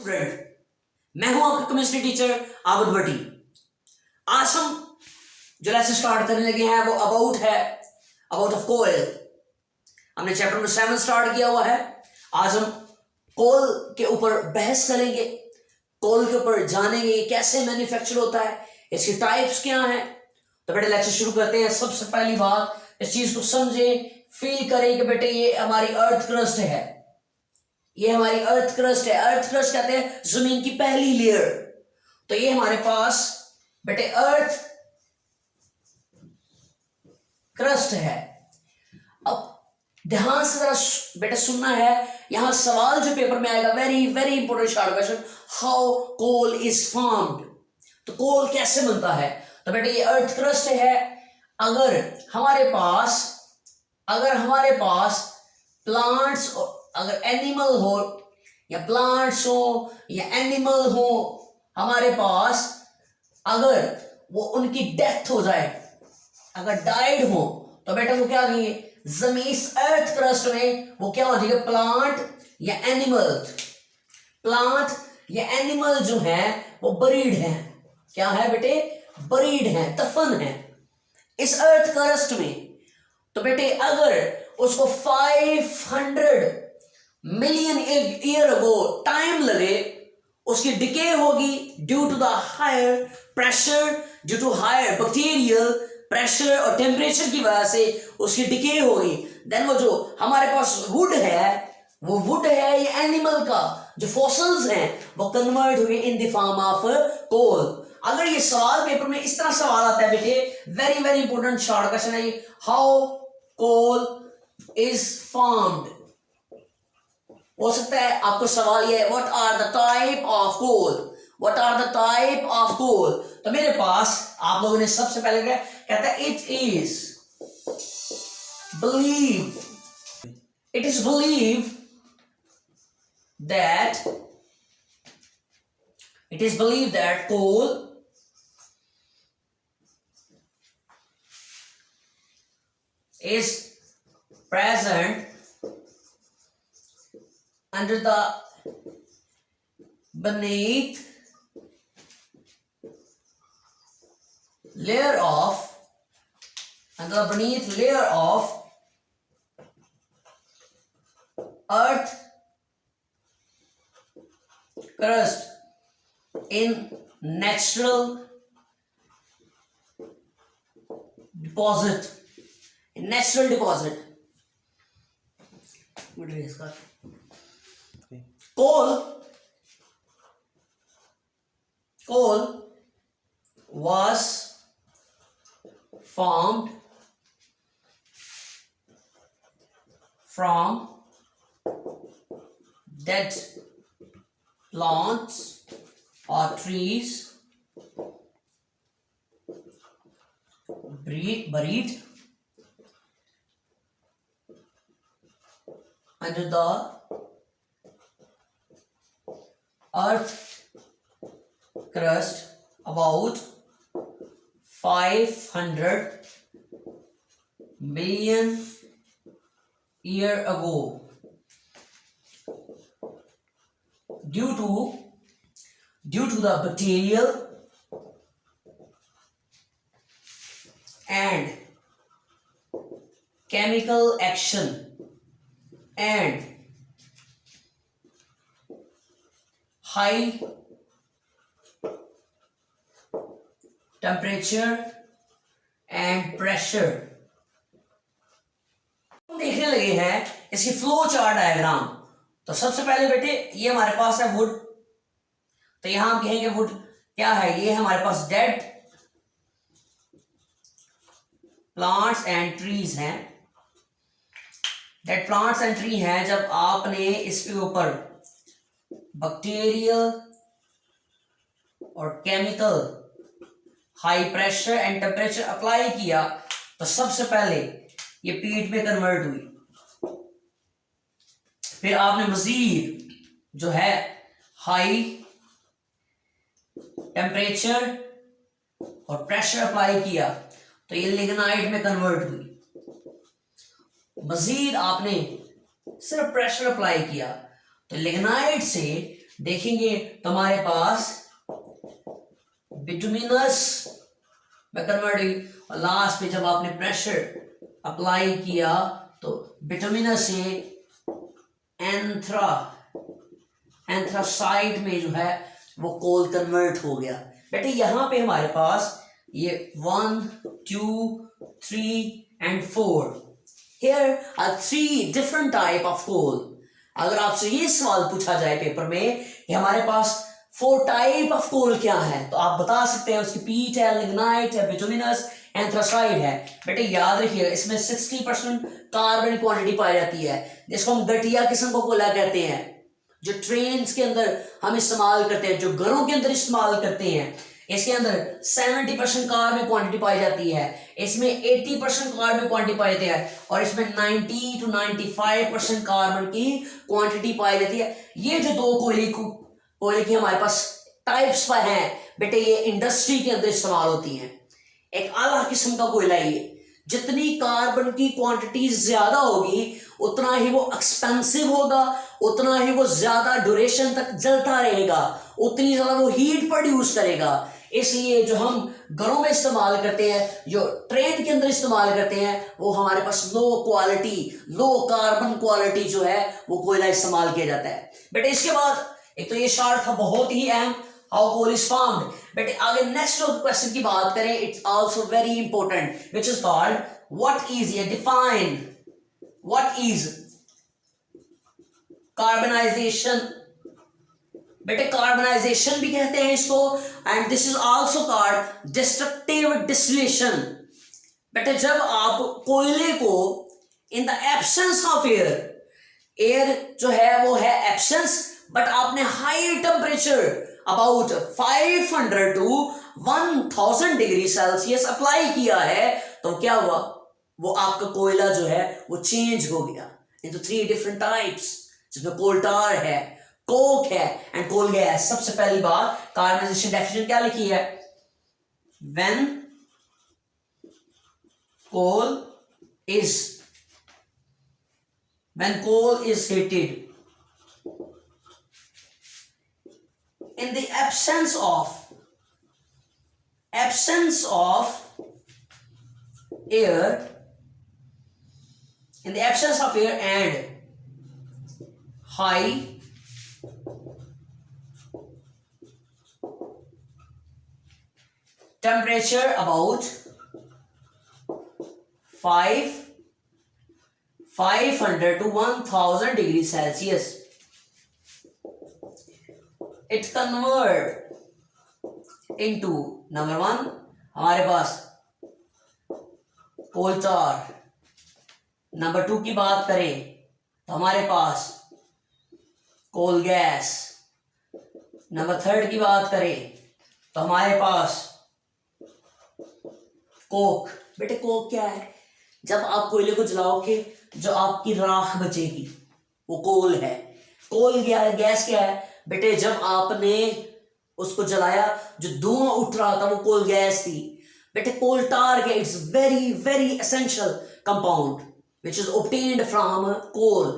Student, मैं हूं आपका केमिस्ट्री टीचर आबद भट्टी। आज हम जो लेसन स्टार्ट करने लगे हैं वो अबाउट ऑफ कोल। हमने चैप्टर नंबर 7 स्टार्ट किया हुआ है। आज हम कोल के ऊपर बहस करेंगे, कोल के ऊपर जानेंगे कैसे मैन्युफैक्चर होता है, इसकी टाइप्स क्या हैं। तो बेटे लेक्चर शुरू करते हैं। सबसे पहली बात, इस चीज को समझें, फील करें कि बेटे ये हमारी अर्थ क्रस्ट है, ये हमारी अर्थ क्रस्ट है। अर्थ क्रस्ट कहते हैं जमीन की पहली लेयर। तो ये हमारे पास बेटे अर्थ क्रस्ट है। अब ध्यान से जरा बेटे सुनना है, यहां सवाल जो पेपर में आएगा, very very important short question, how coal is formed. तो कोल कैसे बनता है। तो बेटे ये अर्थ क्रस्ट है। अगर हमारे पास प्लांट्स, अगर एनिमल हो या प्लांट्स हो या एनिमल हो हमारे पास, अगर वो उनकी डेथ हो जाए, अगर डाइड हो, तो बेटा वो क्या कहेंगे, जमीन इस अर्थ क्रस्ट में वो क्या हो जाएगा, प्लांट या एनिमल जो है वो बरीड है। क्या है बेटे, बरीड है, दफन है इस अर्थ क्रस्ट में। तो बेटे अगर उसको 500 मिलियन ईयर अगो टाइम लगे, उसकी डिके होगी due to the higher pressure, due to higher bacterial pressure और टेम्परेचर की वजह से उसकी डिके होगी। देन वो जो हमारे पास वुड है, वो वुड है ये एनिमल का जो फॉसिल्स हैं, वो कन्वर्ट हुए in the form of coal. अगर ये सवाल पेपर में इस तरह सवाल आता है बेटे, very very important short question है ये, हाउ कोल इज फॉर्म्ड। हो सकता है आपको सवाल ये, what are the type of coal. तो मेरे पास आप लोगों ने सबसे पहले क्या कहता है, it is believe that coal is present under the beneath layer of earth crust in natural deposit. Coal was formed from dead plants or trees buried under the earth crust about 500 million year ago, due to the bacterial and chemical action and high temperature and pressure। हम देखने लगे हैं इसकी flow chart diagram. तो सबसे पहले बेटे ये हमारे पास है वुड। तो यहां हम कहेंगे वुड क्या है, ये हमारे पास डेड प्लांट्स एंड ट्रीज हैं। डेड प्लांट्स एंड ट्री हैं। जब आपने इसके ऊपर बैक्टीरियल और chemical high pressure and temperature apply किया, तो सबसे पहले ये पीट में कन्वर्ट हुई। फिर आपने मजीद जो है हाई टेम्परेचर और प्रेशर अप्लाई किया, तो ये लिग्नाइट में कन्वर्ट हुई। मजीद आपने सिर्फ प्रेशर अप्लाई किया तो लिग्नाइट से देखेंगे तो हमारे पास बिटुमिनस में कन्वर्ट, और लास्ट पे जब आपने प्रेशर अप्लाई किया तो बिटुमिनस से एंथ्रासाइड में जो है वो कोल कन्वर्ट हो गया। बेटे यहां पे हमारे पास ये 1 2 3 and 4, here are 3 different type of coal। अगर आपसे ये सवाल पूछा जाए पेपर में कि हमारे पास 4 टाइप ऑफ कोल क्या है, तो आप बता सकते हैं उसकी पीट है, लिग्नाइट है, बिटुमिनस, एंथ्रासाइड है। बेटे याद रखिए इसमें 60% कार्बन क्वांटिटी पाई जाती है, जिसको हम घटिया किस्म का कोयला कहते हैं, जो ट्रेन्स के अंदर हम इस्तेमाल करते हैं, जो घरों के अंदर इस्तेमाल करते हैं। इसके अंदर 70% कार्बन क्वांटिटी पाई जाती है, इसमें 80% कार्बन क्वांटिटी पाई जाती है, और इसमें 90 to 95% कार्बन की क्वांटिटी पाई जाती है। ये जो दो कोयले की हमारे पास टाइप्स पर हैं बेटे, ये इंडस्ट्री के अंदर इस्तेमाल होती हैं। एक आला किस्म का कोयला ये, जितनी कार्बन की क्वांटिटी ज्यादा होगी उतना ही वो एक्सपेंसिव होगा, उतना ही वो ज्यादा ड्यूरेशन तक जलता रहेगा, उतनी ज्यादा वो हीट प्रोड्यूस करेगा। इसलिए जो हम घरों में इस्तेमाल करते हैं, जो ट्रेन के अंदर इस्तेमाल करते हैं, वो हमारे पास low quality, low carbon quality जो है वो कोयला इस्तेमाल किया जाता है। बेटे इसके बाद एक तो ये शार्ट था बहुत ही अहम, हाउ कोल इज फॉर्म्ड। बेटे आगे नेक्स्ट क्वेश्चन की बात करें, it's also very important, which is called what is, ये डिफाइन व्हाट इज कार्बनाइजेशन। बेटे कार्बनाइजेशन भी कहते हैं इसको, and this is also called destructive distillation. बेटे जब आप कोयले को in the absence of air, air जो है वो है एब्सेंस, बट आपने high temperature about 500 to 1000 degree Celsius apply किया है, तो क्या हुआ, वो आपका कोयला जो है वो चेंज हो गया इनटू 3 डिफरेंट टाइप्स, जिसमें कोल टार है, कोक है एंड कोल गैस। सबसे पहली बात कार्बनाइजेशन डेफिनेशन क्या लिखी है, when coal is heated in the absence of air, and high temperature about 500 to 1000 degrees Celsius, it convert into number 1 हमारे पास कोल टार। नंबर 2 की बात करें तो हमारे पास कोल गैस। नंबर 3 की बात करें तो हमारे पास कोक। बेटे कोक क्या है, जब आप कोयले को जलाओगे जो आपकी राख बचेगी वो कोल है। कोल गैस क्या है बेटे, जब आपने उसको जलाया जो धुआं उठ रहा था वो कोल गैस थी। बेटे कोल टार के it's very very essential compound which is obtained from coal.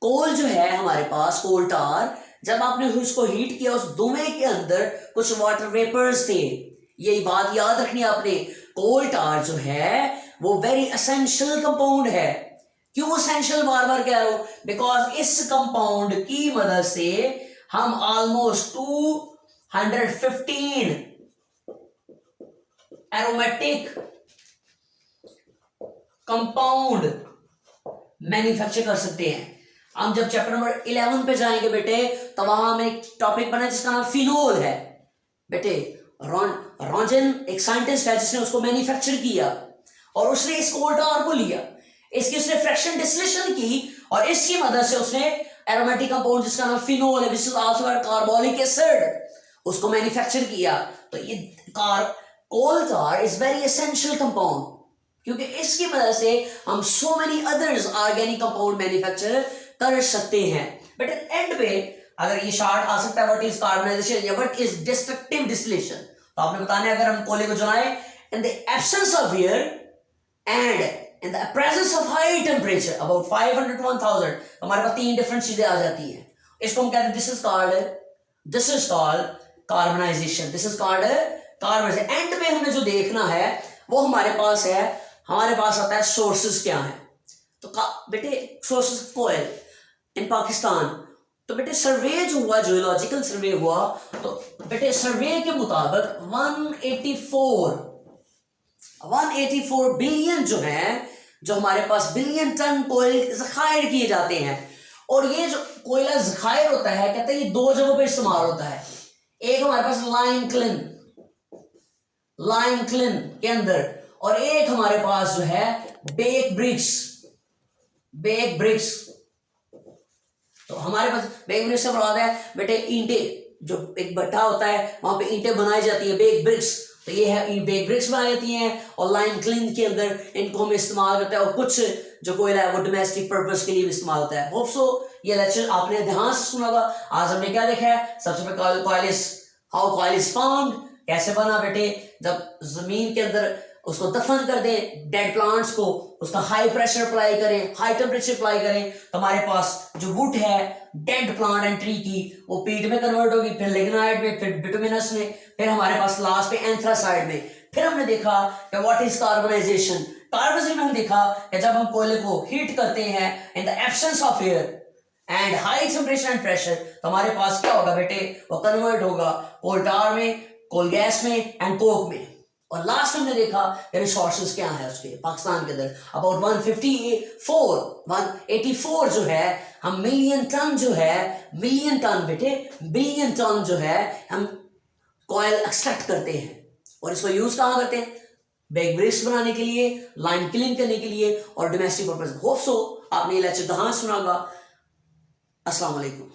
Coal जो है हमारे पास, कोल टार, जब आपने उसको हीट किया उस धुएं के अंदर कुछ वाटर वेपर्स थे। यही बात याद रखनी आपने, कोल टार जो है वो वेरी एसेंशियल कंपाउंड है। क्यों एसेंशियल बार बार कह रहा हूं, बिकॉज इस कंपाउंड की मदद से हम ऑलमोस्ट 215 एरोमेटिक कंपाउंड मैन्युफैक्चर कर सकते हैं। हम जब चैप्टर नंबर 11 पे जाएंगे बेटे, तो वहां में एक टॉपिक बना जिसका नाम फिनोल है। बेटे रॉन्जन एक साइंटिस्ट है जिसने उसको मैन्युफैक्चर किया और उसने इस कोल टार को लिया, इसकी उसने फ्रैक्शन डिस्टिलेशन की और इसकी मदद से उसने एरोमेटिक कंपाउंड जिसका नाम फिनोल है, which is also carbolic acid, उसको मैन्युफैक्चर किया। तो ये कोल टार इज वेरी एसेंशियल कंपाउंड, क्योंकि इसकी मदद से हम so many others organic compound manufacture कर सकते हैं। बट एंड पे अगर ये शार्ट आ सकता है व्हाट इज कार्बनाइजेशन या व्हाट इज डिस्ट्रक्टिव डिस्टिलेशन, तो आपने बताना है अगर हम कोयले को जलाएं in the absence of air and in the presence of high temperature about 500 to 1000, हमारे पास 3 डिफरेंट चीजें आ जाती हैं। इसको हम कहते हैं this is called this is called carbonization, this is called carbonization. End में हमें जो देखना है वो हमारे पास है, हमारे पास आता है सोर्सेज क्या है। तो बेटे सोर्सेज कोयल इन पाकिस्तान, तो बेटे सर्वे जो हुआ, जियोलॉजिकल सर्वे हुआ, तो बेटे सर्वे के मुताबिक 184 बिलियन जो है, जो हमारे पास बिलियन टन कोयल जखायर किए जाते हैं। और ये जो कोयला जखायर होता है, कहते हैं ये दो जगहों पे इस्तेमाल होता है। एक हमारे पास लाइम क्लिन के अंदर, और एक हमारे पास जो है बेक ब्रिक्स। तो हमारे पास बेक ब्रिक्स से मुराद है बेटे ईंटे, जो एक भट्टा होता है वहां पे ईंटें बनाई जाती है, बेक ब्रिक्स। तो ये है बेक ब्रिक्स बनाई जाती हैं, और लाइम क्लिन के अंदर इनको हम इस्तेमाल करते हैं। और कुछ जो कोयला है वो डोमेस्टिक पर्पस के लिए भी इस्तेमाल होता है। होप सो ये लेक्चर आपने ध्यान से सुना होगा। आज हमने क्या देखा है, सबसे पहले हाउ कॉइल इज फाउंड, कैसे बना बेटे, जब जमीन के अंदर उसको दफन कर दें डेड प्लांट्स को, उसका हाई प्रेशर अप्लाई करें, हाई टेम्परेचर अप्लाई करें, तो हमारे पास जो वुड है डेड प्लांट एंड ट्री की, वो पीट में कन्वर्ट होगी, फिर लिग्नाइट में, फिर बिटुमिनस में, फिर हमारे पास लास्ट पे एंथ्रासाइड में। फिर हमने देखा कि व्हाट इज कार्बनाइजेशन। कार्बनाइजेशन में हमने देखा कि जब हम कोयले को हीट करते हैं in the absence of air and high temperature and pressure, तो हमारे पास क्या होगा बेटे, वो कन्वर्ट होगा कोल टार में, कोल गैस में एंड कोक में। और लास्ट में हमने देखा रिसोर्सेज क्या है उसके पाकिस्तान के अंदर, अबाउट 184 जो है, हम मिलियन टन जो है हम कॉयल एक्सट्रैक्ट करते हैं। और इसको यूज कहाँ करते हैं, बेक ब्रिक्स बनाने के लिए, लाइम क्लीन करने के लिए, और डोमेस्टिक पर्पस। होप सो आपने ये लेक्चर ध्यान सुना होगा। अस्सलाम वालेकुम।